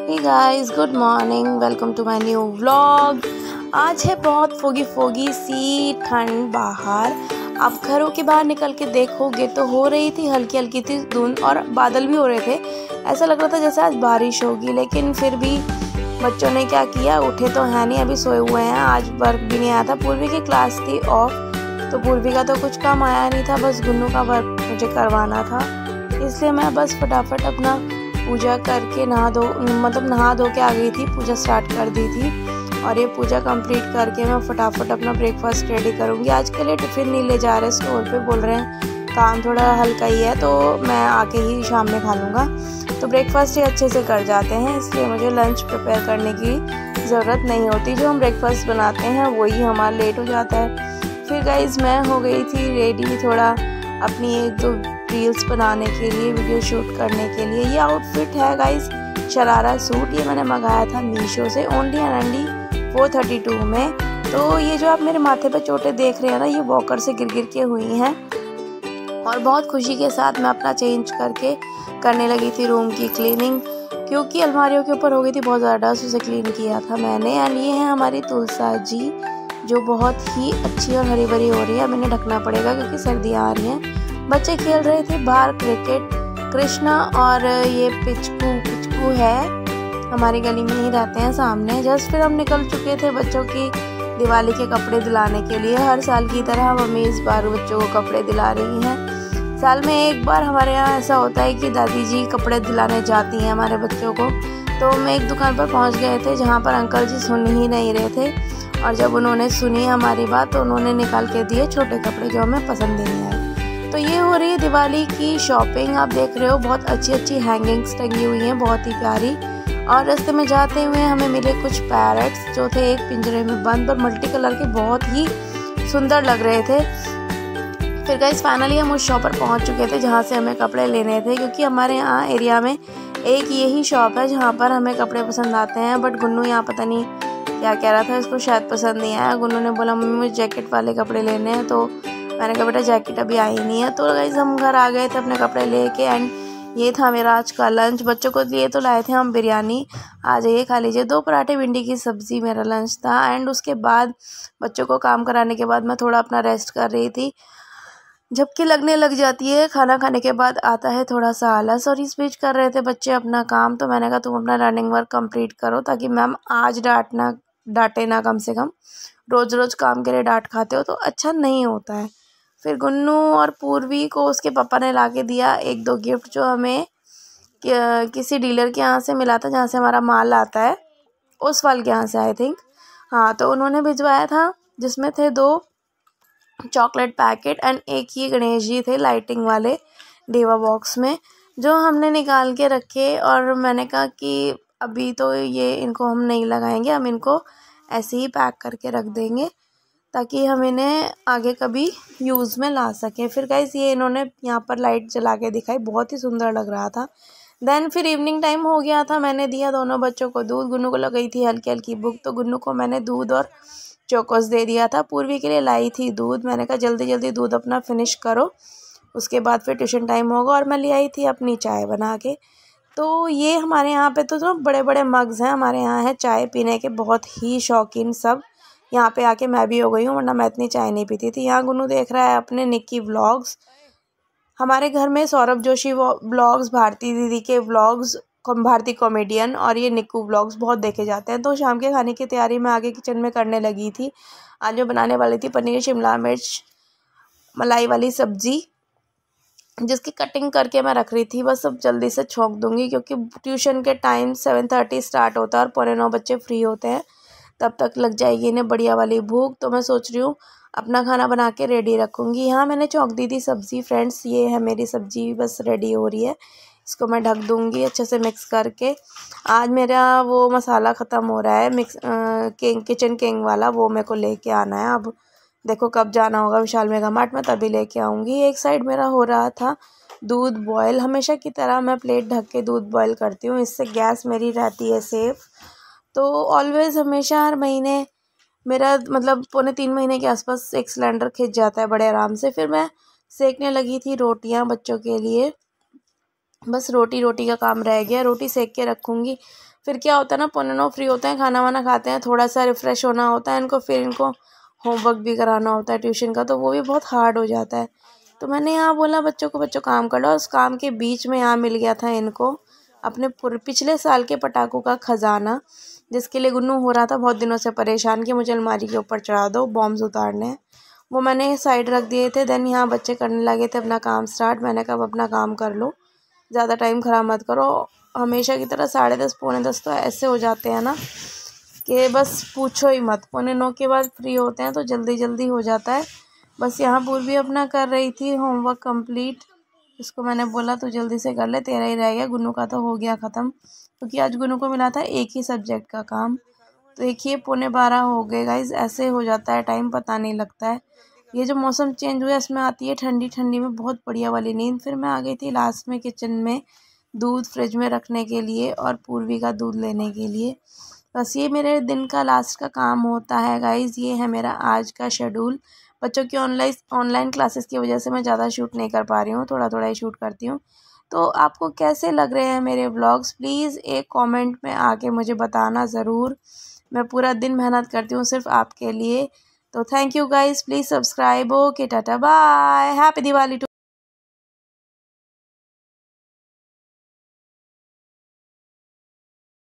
Hey guys, good morning, welcome to my new vlog. आज है बहुत फोगी सी ठंड बाहर। आप घरों के बाहर निकल के देखोगे तो हो रही थी हल्की हल्की सी धुंध और बादल भी हो रहे थे। ऐसा लग रहा था जैसे आज बारिश होगी, लेकिन फिर भी बच्चों ने क्या किया, उठे तो है नहीं, अभी सोए हुए हैं। आज वर्क भी नहीं आया था, पूर्वी की क्लास थी ऑफ, तो पूर्वी का तो कुछ काम आया नहीं था, बस गुन्नू का वर्क मुझे करवाना था। इसलिए मैं बस फटाफट अपना पूजा करके नहा धो के आ गई थी, पूजा स्टार्ट कर दी थी। और ये पूजा कंप्लीट करके मैं फटाफट अपना ब्रेकफास्ट रेडी करूँगी। आज के लिए टिफ़िन नहीं ले जा रहे स्टोर पे, बोल रहे हैं काम थोड़ा हल्का ही है, तो मैं आके ही शाम में खा लूँगा। तो ब्रेकफास्ट ही अच्छे से कर जाते हैं, इसलिए मुझे लंच प्रिपेयर करने की ज़रूरत नहीं होती। जो हम ब्रेकफास्ट बनाते हैं वही हमारा लेट हो जाता है। फिर गाइज़ मैं हो गई थी रेडी, थोड़ा अपनी एक दो रील्स बनाने के लिए, वीडियो शूट करने के लिए। ये आउटफिट है गाइस शरारा सूट, ये मैंने मंगाया था मीशो से ओनली एंड ओनली 432 में। तो ये जो आप मेरे माथे पे चोटें देख रहे हैं ना, ये वॉकर से गिर के हुई हैं। और बहुत खुशी के साथ मैं अपना चेंज करके करने लगी थी रूम की क्लीनिंग, क्योंकि अलमारियों के ऊपर हो गई थी बहुत ज़्यादा, उसे क्लीन किया था मैंने। एंड ये है हमारी तुलसा जी, जो बहुत ही अच्छी और हरी भरी हो रही है। मैंने ढकना पड़ेगा क्योंकि सर्दियाँ आ रही हैं। बच्चे खेल रहे थे बाहर क्रिकेट, कृष्णा और ये पिचकू है, हमारी गली में ही रहते हैं सामने। जस्ट फिर हम निकल चुके थे बच्चों की दिवाली के कपड़े दिलाने के लिए। हर साल की तरह मम्मी इस बार बच्चों को कपड़े दिला रही हैं। साल में एक बार हमारे यहाँ ऐसा होता है कि दादी जी कपड़े दिलाने जाती हैं हमारे बच्चों को। तो हम एक दुकान पर पहुँच गए थे जहाँ पर अंकल जी सुन ही नहीं रहे थे, और जब उन्होंने सुनी हमारी बात तो उन्होंने निकाल के दिए छोटे कपड़े जो हमें पसंद नहीं आए। तो ये हो रही है दिवाली की शॉपिंग। आप देख रहे हो बहुत अच्छी अच्छी हैंगिंग्स टंगी हुई हैं, बहुत ही प्यारी। और रास्ते में जाते हुए हमें मिले कुछ पैरट्स जो थे एक पिंजरे में बंद और मल्टी कलर के, बहुत ही सुंदर लग रहे थे। फिर गाइस फाइनली हम उस शॉप पर पहुंच चुके थे जहां से हमें कपड़े लेने थे, क्योंकि हमारे यहाँ एरिया में एक यही शॉप है जहाँ पर हमें कपड़े पसंद आते हैं। बट गुन्नू यहाँ पता नहीं क्या कह रहा था, इसको शायद पसंद नहीं आया। गुन्नू ने बोला मम्मी मुझे जैकेट वाले कपड़े लेने हैं, तो मैंने कहा बेटा जैकेट अभी आई नहीं है। तो गाइस हम घर आ गए थे अपने कपड़े लेके। एंड ये था मेरा आज का लंच। बच्चों को लिए तो लाए थे हम बिरयानी, आ जाइए खा लीजिए। 2 पराठे भिंडी की सब्ज़ी मेरा लंच था। एंड उसके बाद बच्चों को काम कराने के बाद मैं थोड़ा अपना रेस्ट कर रही थी। झपकी लगने लग जाती है, खाना खाने के बाद आता है थोड़ा सा आलस। और इस बीच कर रहे थे बच्चे अपना काम, तो मैंने कहा तुम अपना रनिंग वर्क कंप्लीट करो, ताकि मैम आज डांटे ना। कम से कम रोज़ रोज़ काम के लिए डांट खाते हो तो अच्छा नहीं होता है। फिर गुन्नू और पूर्वी को उसके पापा ने ला के दिया 1-2 गिफ्ट, जो हमें किसी डीलर के यहाँ से मिला था, जहाँ से हमारा माल आता है, उस वाल के यहाँ से आई थिंक। हाँ, तो उन्होंने भिजवाया था, जिसमें थे 2 चॉकलेट पैकेट एंड एक ये गणेश जी थे लाइटिंग वाले देवा बॉक्स में, जो हमने निकाल के रखे। और मैंने कहा कि अभी तो ये इनको हम नहीं लगाएंगे, हम इनको ऐसे ही पैक करके रख देंगे ताकि हम इन्हें आगे कभी यूज़ में ला सकें। फिर गाइस ये इन्होंने यहाँ पर लाइट जला के दिखाई, बहुत ही सुंदर लग रहा था। देन फिर इवनिंग टाइम हो गया था, मैंने दिया दोनों बच्चों को दूध। गुन्नू को लग गई थी हल्की हल्की भूख, तो गुन्नू को मैंने दूध और चोकोस दे दिया था। पूर्वी के लिए लाई थी दूध, मैंने कहा जल्दी जल्दी दूध अपना फिनिश करो, उसके बाद फिर ट्यूशन टाइम होगा। और मैं ले आई थी अपनी चाय बना के। तो ये हमारे यहाँ पे तो बड़े बड़े मग्स हैं, हमारे यहाँ है चाय पीने के बहुत ही शौकीन सब। यहाँ पे आके मैं भी हो गई हूँ, वरना मैं इतनी चाय नहीं पीती थी। यहाँ गुन्नू देख रहा है अपने निक्की व्लॉग्स। हमारे घर में सौरभ जोशी व्लॉग्स, भारती दीदी के व्लॉग्स, भारती कॉमेडियन, और ये निक्कू व्लॉग्स बहुत देखे जाते हैं। तो शाम के खाने की तैयारी मैं आगे किचन में करने लगी थी। आज मैं बनाने वाली थी पनीर शिमला मिर्च मलाई वाली सब्ज़ी, जिसकी कटिंग करके मैं रख रही थी। बस अब जल्दी से छोंक दूंगी, क्योंकि ट्यूशन के टाइम 7:30 स्टार्ट होता है और 9:45 बच्चे फ्री होते हैं, तब तक लग जाएगी इन्हें बढ़िया वाली भूख। तो मैं सोच रही हूँ अपना खाना बना के रेडी रखूँगी। यहाँ मैंने छोंक दी थी सब्ज़ी फ्रेंड्स, ये है मेरी सब्ज़ी, बस रेडी हो रही है। इसको मैं ढक दूँगी अच्छे से मिक्स करके। आज मेरा वो मसाला ख़त्म हो रहा है, किचन किंग वाला, वो मेरे को लेके आना है। अब देखो कब जाना होगा विशाल मेगा मार्ट में, तभी लेके आऊँगी। एक साइड मेरा हो रहा था दूध बॉयल। हमेशा की तरह मैं प्लेट ढक के दूध बॉयल करती हूँ, इससे गैस मेरी रहती है सेफ़। तो ऑलवेज़ हमेशा हर महीने मेरा 3.25 महीने के आसपास एक सिलेंडर खिंच जाता है बड़े आराम से। फिर मैं सेकने लगी थी रोटियां बच्चों के लिए। बस रोटी का काम रह गया, रोटी सेक के रखूँगी। फिर क्या होता है ना, 8:45 फ्री होते हैं, खाना वाना खाते हैं, थोड़ा सा रिफ़्रेश होना होता है इनको, फिर इनको होमवर्क भी कराना होता है ट्यूशन का, तो वो भी बहुत हार्ड हो जाता है। तो मैंने यहाँ बोला बच्चों काम कर लो। उस काम के बीच में यहाँ मिल गया था इनको अपने पिछले साल के पटाखों का ख़जाना, जिसके लिए गुन्नू हो रहा था बहुत दिनों से परेशान कि मुझे अलमारी के ऊपर चढ़ा दो, बॉम्ब्स उतारने। वो मैंने साइड रख दिए थे। देन यहाँ बच्चे करने लगे थे अपना काम स्टार्ट। मैंने कहा अपना काम कर लो, ज़्यादा टाइम ख़राब मत करो। हमेशा की तरह 10:30 10:45 तो ऐसे हो जाते हैं ना कि बस पूछो ही मत। 8:45 के बाद फ्री होते हैं तो जल्दी जल्दी हो जाता है। बस यहाँ पूर्वी अपना कर रही थी होमवर्क कंप्लीट। इसको मैंने बोला तू जल्दी से कर ले, तेरा ही रह गया, गुन्नू का तो हो गया ख़त्म, क्योंकि आज गुन्नू को मिला था एक ही सब्जेक्ट का काम। तो देखिए 11:45 हो गए गाइज। ऐसे हो जाता है टाइम, पता नहीं लगता है। ये जो मौसम चेंज हुआ है इसमें आती है ठंडी ठंडी में बहुत बढ़िया वाली नींद। फिर मैं आ गई थी लास्ट में किचन में दूध फ्रिज में रखने के लिए और पूर्वी का दूध लेने के लिए। बस ये मेरे दिन का लास्ट का काम होता है गाइज़। ये है मेरा आज का शेड्यूल। बच्चों की ऑनलाइन क्लासेस की वजह से मैं ज़्यादा शूट नहीं कर पा रही हूँ, थोड़ा थोड़ा ही शूट करती हूँ। तो आपको कैसे लग रहे हैं मेरे व्लॉग्स, प्लीज़ एक कमेंट में आके मुझे बताना ज़रूर। मैं पूरा दिन मेहनत करती हूँ सिर्फ आपके लिए। तो thank you guys, please subscribe. Okay, tata bye, happy Diwali to